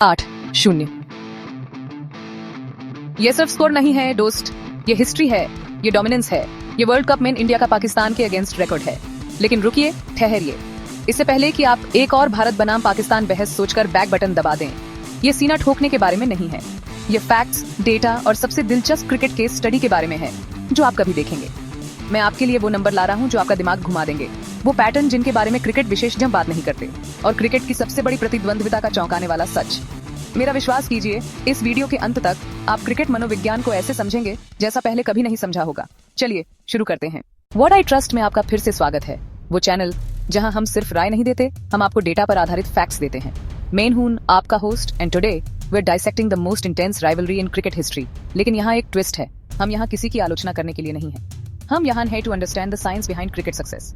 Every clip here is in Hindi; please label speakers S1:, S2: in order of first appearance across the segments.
S1: 8-0। ये सिर्फ स्कोर नहीं है दोस्त, ये हिस्ट्री है, ये डोमिनेंस है, ये वर्ल्ड कप में इंडिया का पाकिस्तान के अगेंस्ट रिकॉर्ड है। लेकिन रुकिए, ठहरिए, इससे पहले कि आप एक और भारत बनाम पाकिस्तान बहस सोचकर बैक बटन दबा दें, ये सीना ठोकने के बारे में नहीं है। ये फैक्ट्स, डेटा और सबसे दिलचस्प क्रिकेट केस स्टडी के बारे में है जो आप कभी देखेंगे। मैं आपके लिए वो नंबर ला रहा हूँ जो आपका दिमाग घुमा देंगे, वो पैटर्न जिनके बारे में क्रिकेट विशेषज्ञ बात नहीं करते, और क्रिकेट की सबसे बड़ी प्रतिद्वंद्विता का चौंकाने वाला सच। मेरा विश्वास कीजिए, इस वीडियो के अंत तक आप क्रिकेट मनोविज्ञान को ऐसे समझेंगे जैसा पहले कभी नहीं समझा होगा। चलिए शुरू करते हैं। व्हाट आई ट्रस्ट में आपका फिर से स्वागत है, वो चैनल जहां हम सिर्फ राय नहीं देते, हम आपको डेटा पर आधारित फैक्ट्स देते हैं। मैं हूं आपका host and today we are dissecting the most intense rivalry in cricket history. लेकिन यहाँ एक ट्विस्ट है, हम यहाँ किसी की आलोचना करने के लिए नहीं है, हम यहाँ हैं to understand the science behind cricket success.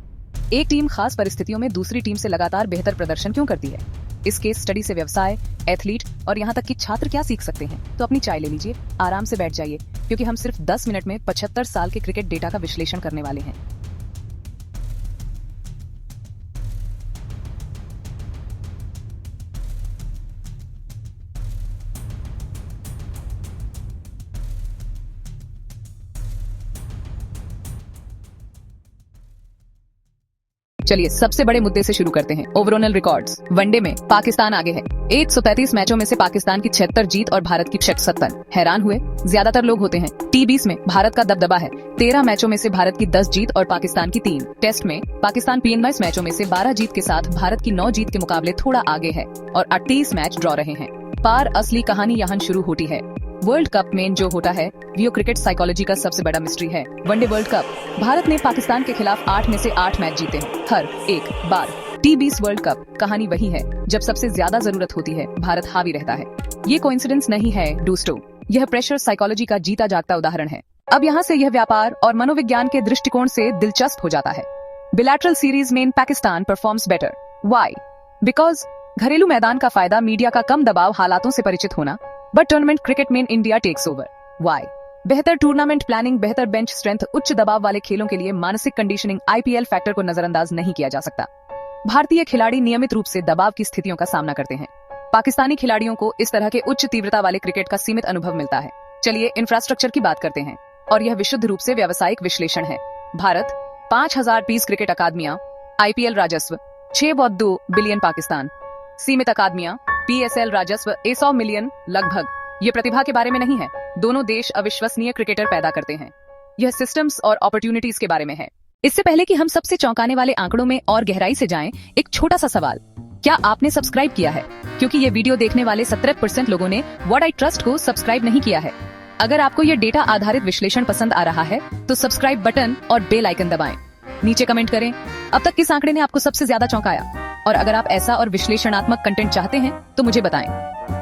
S1: एक टीम खास परिस्थितियों में दूसरी टीम से लगातार बेहतर प्रदर्शन क्यों करती है, इस केस स्टडी से व्यवसाय, एथलीट और यहाँ तक कि छात्र क्या सीख सकते हैं। तो अपनी चाय ले लीजिए, आराम से बैठ जाइए, क्योंकि हम सिर्फ 10 मिनट में 75 साल के क्रिकेट डेटा का विश्लेषण करने वाले हैं। चलिए सबसे बड़े मुद्दे से शुरू करते हैं। Overall records. वनडे में पाकिस्तान आगे है। 133 मैचों में से पाकिस्तान की 76 जीत और भारत की 57। हैरान हुए? ज्यादातर लोग होते हैं। T20 में भारत का दबदबा है। 13 मैचों में से भारत की 10 जीत और पाकिस्तान की 3। टेस्ट में पाकिस्तान 29 मैचों में से 12 जीत के साथ भारत की 9 जीत के मुकाबले थोड़ा आगे है और 38 मैच ड्रॉ रहे हैं। पर असली कहानी यहाँ शुरू होती है। वर्ल्ड कप में जो होता है वो क्रिकेट साइकोलॉजी का सबसे बड़ा मिस्ट्री है। वनडे वर्ल्ड कप, भारत ने पाकिस्तान के खिलाफ 8 में से 8 मैच जीते हैं हर एक बार। T20 वर्ल्ड कप, कहानी वही है, जब सबसे ज्यादा जरूरत होती है भारत हावी रहता है। ये कोइंसिडेंस नहीं है दोस्तों, यह प्रेशर साइकोलॉजी का जीता जागता उदाहरण है। अब यहाँ से यह व्यापार और मनोविज्ञान के दृष्टिकोण से दिलचस्प हो जाता है। बिलैटरल सीरीज में Pakistan performs better. Why? Because घरेलू मैदान का फायदा, मीडिया का कम दबाव, हालातों से परिचित होना। बट टूर्नामेंट क्रिकेट में इंडिया टेक्स ओवर। व्हाई? बेहतर टूर्नामेंट प्लानिंग, बेहतर बेंच स्ट्रेंथ, उच्च दबाव वाले खेलों के लिए मानसिक कंडीशनिंग, IPL फैक्टर को नजरअंदाज नहीं किया जा सकता। भारतीय खिलाड़ी नियमित रूप से दबाव की स्थितियों का सामना करते हैं। पाकिस्तानी खिलाड़ियों को इस तरह के उच्च तीव्रता वाले क्रिकेट का सीमित अनुभव मिलता है। चलिए इंफ्रास्ट्रक्चर की बात करते हैं, और यह विशुद्ध रूप से व्यावसायिक विश्लेषण है। भारत 5000 पीस क्रिकेट अकादमियां, IPL राजस्व 6.2 बिलियन। पाकिस्तान सीमित अकादमियां, PSL राजस्व 100 मिलियन लगभग। ये प्रतिभा के बारे में नहीं है, दोनों देश अविश्वसनीय क्रिकेटर पैदा करते हैं। यह सिस्टम्स और अपॉर्चुनिटीज के बारे में है। इससे पहले कि हम सबसे चौंकाने वाले आंकड़ों में और गहराई से जाएं, एक छोटा सा सवाल, क्या आपने सब्सक्राइब किया है? क्योंकि ये वीडियो देखने वाले 17% लोगों ने व्हाट आई ट्रस्ट को सब्सक्राइब नहीं किया है। अगर आपको यह डेटा आधारित विश्लेषण पसंद आ रहा है तो सब्सक्राइब बटन और बेल आइकन दबाएं। नीचे कमेंट करें अब तक किस आंकड़े ने आपको सबसे ज्यादा चौंकाया, और अगर आप ऐसा और विश्लेषणात्मक कंटेंट चाहते हैं तो मुझे बताएं।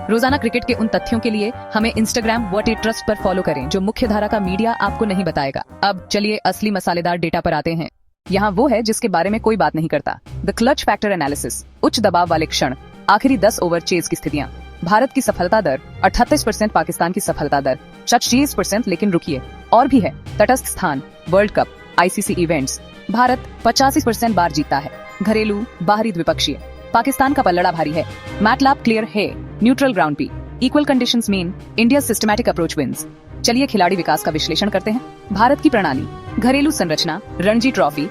S1: रोजाना क्रिकेट के उन तथ्यों के लिए हमें इंस्टाग्राम व्हाट आई ट्रस्ट पर फॉलो करें, जो मुख्य धारा का मीडिया आपको नहीं बताएगा। अब चलिए असली मसालेदार डेटा पर आते हैं। यहाँ वो है जिसके बारे में कोई बात नहीं करता, द क्लच फैक्टर एनालिसिस। उच्च दबाव वाले क्षण, आखिरी 10 ओवर चेज की स्थितियां। भारत की सफलता दर 38%, पाकिस्तान की सफलता दर 36%। लेकिन रुकिए, और भी है। तटस्थ स्थान, world cup, ICC events, Bharat 85% बार जीतता है। घरेलू, बाहरी, द्विपक्षीय, पाकिस्तान का पल्लड़ा भारी है। मैटलैब क्लियर है। न्यूट्रल ग्राउंड पे, equal conditions mean India systematic approach wins. चलिए खिलाड़ी विकास का विश्लेषण करते हैं। भारत की प्रणाली, घरेलू संरचना, रणजी ट्रॉफी,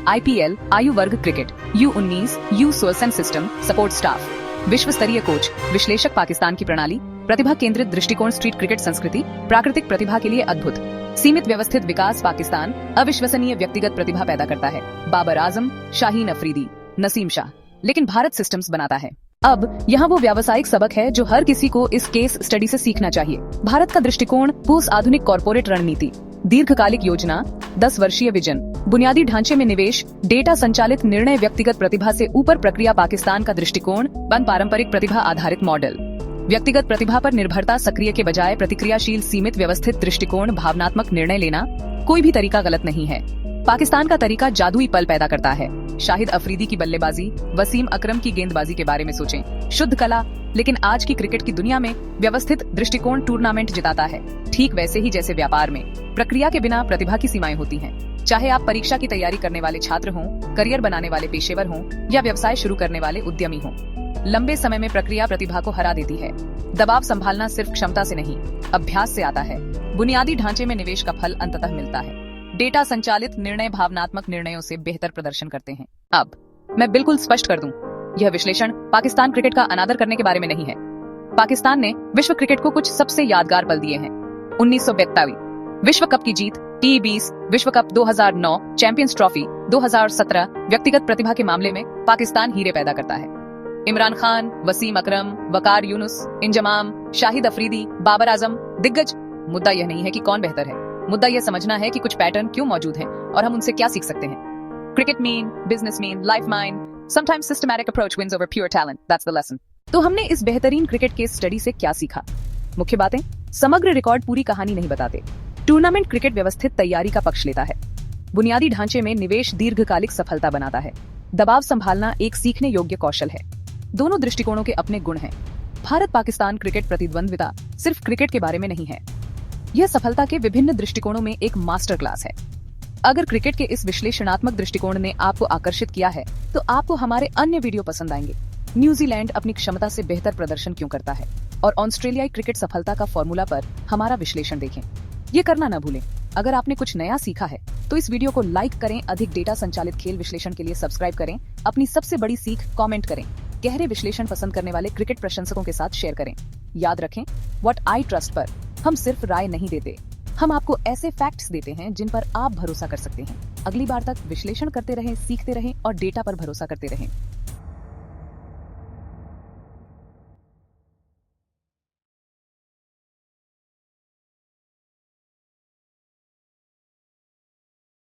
S1: IPL, आयु वर्ग cricket, U19, U16 system, support staff, विश्व स्तरीय कोच, विश्लेषक। पाकिस्तान की प्रणाली, प्रतिभा केंद्रित दृष्टिकोण, स्ट्रीट क्रिकेट संस्कृति, प्राकृतिक प्रतिभा के लिए अद्भुत, सीमित व्यवस्थित विकास। पाकिस्तान अविश्वसनीय व्यक्तिगत प्रतिभा पैदा करता है, बाबर आजम, शाहीन अफरीदी, नसीम शाह। लेकिन भारत सिस्टम्स बनाता है। अब यहाँ वो व्यावसायिक सबक है जो हर किसी को इस केस स्टडी से सीखना चाहिए। भारत का दृष्टिकोण, पोस्ट आधुनिक कॉर्पोरेट रणनीति, दीर्घकालिक योजना, 10 वर्षीय विजन, बुनियादी ढांचे में निवेश, डेटा संचालित निर्णय, व्यक्तिगत प्रतिभा से ऊपर प्रक्रिया। पाकिस्तान का दृष्टिकोण, बंद पारंपरिक प्रतिभा आधारित मॉडल, व्यक्तिगत प्रतिभा पर निर्भरता, सक्रिय के बजाय प्रतिक्रियाशील, सीमित व्यवस्थित दृष्टिकोण, भावनात्मक निर्णय लेना। कोई भी तरीका गलत नहीं है। पाकिस्तान का तरीका जादुई पल पैदा करता है। शाहिद अफरीदी की बल्लेबाजी, वसीम अकरम की गेंदबाजी के बारे में सोचें। शुद्ध कला, लेकिन आज की क्रिकेट की दुनिया में व्यवस्थित दृष्टिकोण टूर्नामेंट जिताता है। ठीक वैसे ही जैसे व्यापार में प्रक्रिया के बिना प्रतिभा की सीमाएं होती हैं। चाहे आप परीक्षा की तैयारी करने वाले छात्र हों, करियर बनाने वाले पेशेवर हों या व्यवसाय शुरू करने वाले उद्यमी हों, लंबे समय में प्रक्रिया प्रतिभा को हरा देती है। दबाव संभालना सिर्फ क्षमता से नहीं, अभ्यास से आता है। बुनियादी ढांचे में निवेश का फल अंततः मिलता है। डेटा संचालित निर्णय भावनात्मक निर्णयों से बेहतर प्रदर्शन करते हैं। अब मैं बिल्कुल स्पष्ट कर दूं, यह विश्लेषण पाकिस्तान क्रिकेट का अनादर करने के बारे में नहीं है। पाकिस्तान ने विश्व क्रिकेट को कुछ सबसे यादगार पल दिए हैं। 1942 विश्व कप की जीत, T20 विश्व कप 2009, चैंपियंस ट्रॉफी 2017 व्यक्तिगत प्रतिभा के मामले में पाकिस्तान हीरे पैदा करता है। इमरान खान, वसीम अकरम, वकार यूनुस, इंजमाम, शाहिद अफरीदी, बाबर आजम, दिग्गज। मुद्दा यह नहीं है कि कौन बेहतर है, मुद्दा यह समझना है कि कुछ पैटर्न क्यों मौजूद हैं और हम उनसे क्या सीख सकते हैं। Cricket mean, business mean, life mean, sometimes systematic approach wins over pure talent, that's the lesson. तो हमने इस बेहतरीन क्रिकेट केस स्टडी से क्या सीखा? मुख्य बातें। समग्र रिकॉर्ड पूरी कहानी नहीं बताते। टूर्नामेंट क्रिकेट व्यवस्थित तैयारी का पक्ष लेता है। बुनियादी ढांचे में निवेश दीर्घकालिक सफलता बनाता है। दबाव संभालना एक सीखने योग्य कौशल है। दोनों दृष्टिकोणों के अपने गुण हैं। भारत पाकिस्तान क्रिकेट प्रतिद्वंद्विता सिर्फ क्रिकेट के बारे में नहीं है, यह सफलता के विभिन्न दृष्टिकोणों में एक मास्टर क्लास है। अगर क्रिकेट के इस विश्लेषणात्मक दृष्टिकोण ने आपको आकर्षित किया है तो आपको हमारे अन्य वीडियो पसंद आएंगे। न्यूजीलैंड अपनी क्षमता से बेहतर प्रदर्शन क्यों करता है और ऑस्ट्रेलियाई क्रिकेट सफलता का फॉर्मूला पर हमारा विश्लेषण देखें। ये करना न भूलें। अगर आपने कुछ नया सीखा है तो इस वीडियो को लाइक करें, अधिक डेटा संचालित खेल विश्लेषण के लिए सब्सक्राइब करें, अपनी सबसे बड़ी सीख कमेंट करें, गहरे विश्लेषण पसंद करने वाले क्रिकेट प्रशंसकों के साथ शेयर करें। याद रखें, व्हाट आई ट्रस्ट पर हम सिर्फ राय नहीं देते, हम आपको ऐसे फैक्ट्स देते हैं जिन पर आप भरोसा कर सकते हैं। अगली बार तक विश्लेषण करते रहें, सीखते रहें और डेटा पर भरोसा करते रहें।